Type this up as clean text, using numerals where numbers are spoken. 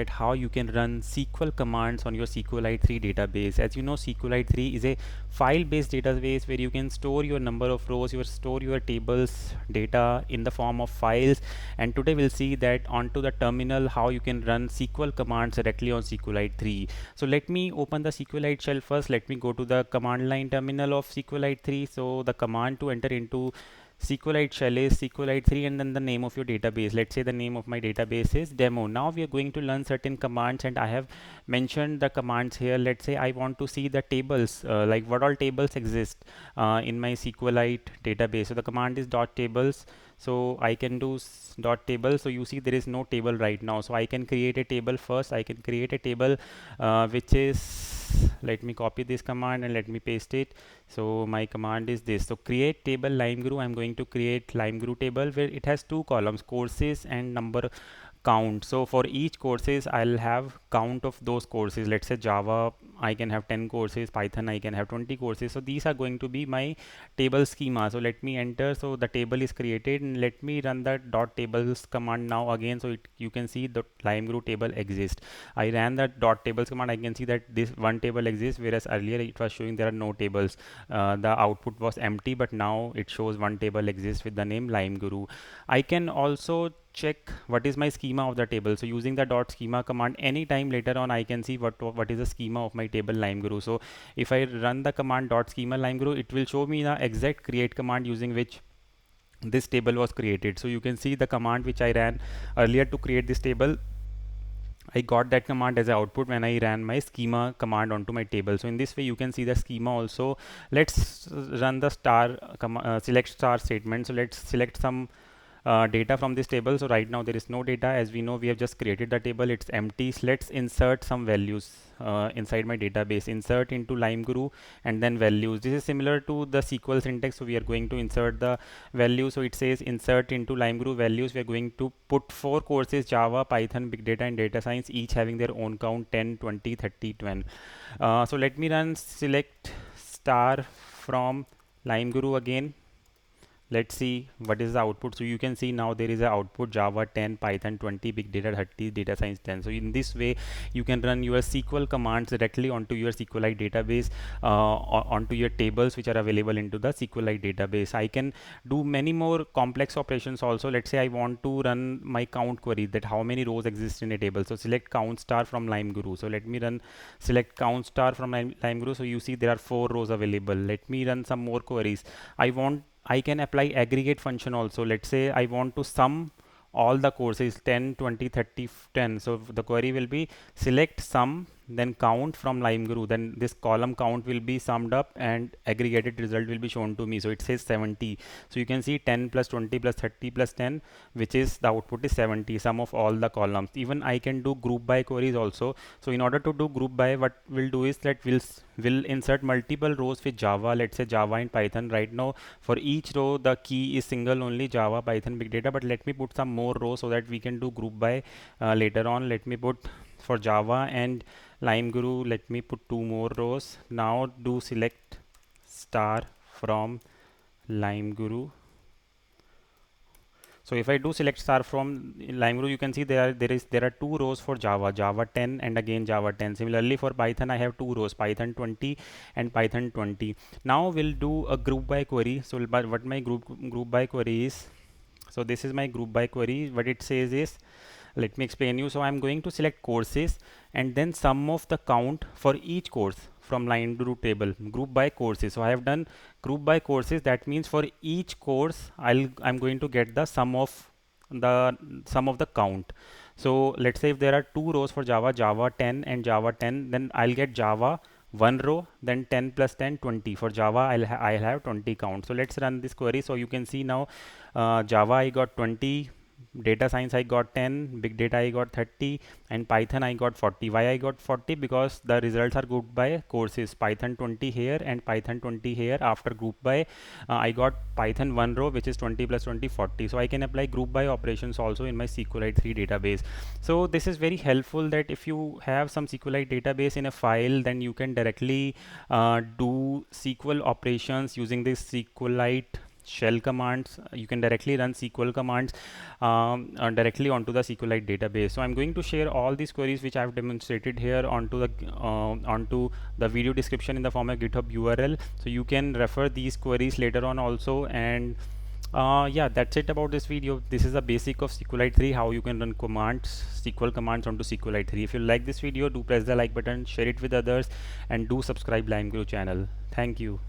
at how you can run SQL commands on your SQLite 3 database. As you know, SQLite 3 is a file-based database where you can store your number of rows, store your tables data in the form of files. And today we'll see that onto the terminal how you can run SQL commands directly on SQLite 3. So let me open the SQLite shell first. Let me go to the command line terminal of SQLite 3. So the command to enter into SQLite shell is SQLite 3 and then the name of your database. Let's say the name of my database is demo. Now we are going to learn certain commands and I have mentioned the commands here. Let's say I want to see the tables, like what all tables exist in my SQLite database. So the command is dot tables. So I can do dot table. So you see there is no table right now. So I can create a table first. I can create a table which is, let me copy this command and let me paste it. So my command is this. So create table LimeGuru. I'm going to create LimeGuru table where it has two columns, courses and number count. So for each courses I'll have count of those courses. Let's say Java I can have 10 courses, Python I can have 20 courses. So these are going to be my table schema. So let me enter. So the table is created and let me run the dot tables command now again. So you can see the LimeGuru table exists. I ran that dot tables command. I can see that this one table exists, whereas earlier it was showing there are no tables. The output was empty, but now it shows one table exists with the name LimeGuru. I can also check what is my schema of the table. So using the dot schema command, anytime later on I can see what is the schema of my table LimeGuru. So if I run the command dot schema LimeGuru, it will show me the exact create command using which this table was created. So you can see the command which I ran earlier to create this table, I got that command as an output when I ran my schema command onto my table. So in this way you can see the schema also. Let's run the select star statement. So let's select some data from this table. So right now there is no data. As we know, we have just created the table, it's empty. So let's insert some values inside my database. Insert into LimeGuru and then values. This is similar to the SQL syntax. So we are going to insert the value. So it says insert into LimeGuru values. We are going to put 4 courses, Java, Python, Big Data and Data Science, each having their own count 10, 20, 30, 20. So let me run select star from LimeGuru again. Let's see what is the output. So you can see now there is an output Java 10, Python 20, Big Data 30, Data Science 10. So in this way you can run your SQL commands directly onto your SQLite database, onto your tables which are available into the SQLite database. I can do many more complex operations also. Let's say I want to run my count query, that how many rows exist in a table. So select count star from LimeGuru. So let me run select count star from LimeGuru. So you see there are 4 rows available. Let me run some more queries. I can apply aggregate function also. Let's say I want to sum all the courses 10, 20, 30, 10. So the query will be select sum then count from LimeGuru. Then this column count will be summed up and aggregated result will be shown to me. So it says 70. So you can see 10 plus 20 plus 30 plus 10, which is the output is 70, sum of all the columns. Even I can do group by queries also. So in order to do group by, what we'll do is that we'll insert multiple rows with Java. Let's say Java and Python. Right now for each row the key is single only, Java, Python, Big Data, but let me put some more rows so that we can do group by later on. Let me put for Java and LimeGuru, let me put 2 more rows. Now do select star from LimeGuru. So if I do select star from LimeGuru, you can see there are 2 rows for Java 10 and again Java 10. Similarly for Python I have 2 rows, Python 20 and Python 20. Now we'll do a group by query. So what my group by query is, so this is my group by query. What it says is, let me explain you. So I'm going to select courses and then sum of the count for each course from LimeGuru table, group by courses. So I have done group by courses. That means for each course I'm going to get the sum of the count. So let's say if there are 2 rows for Java 10 and Java 10, then I'll get Java 1 row, then 10 plus 10 20. For Java I'll have 20 count. So let's run this query. So you can see now Java I got 20, Data Science I got 10, Big Data I got 30 and Python I got 40. Why I got 40? Because the results are grouped by courses, Python 20 here and Python 20 here. After group by I got Python 1 row, which is 20 plus 20 40. So I can apply group by operations also in my SQLite 3 database. So this is very helpful, that if you have some SQLite database in a file, then you can directly do SQL operations using this SQLite shell commands. You can directly run SQL commands directly onto the SQLite database. So I'm going to share all these queries which I've demonstrated here onto the video description in the form of GitHub URL, so you can refer these queries later on also. And yeah, that's it about this video. This is the basic of SQLite 3, how you can run commands, SQL commands onto SQLite 3. If you like this video, do press the like button, share it with others, and do subscribe LimeGrow channel. Thank you.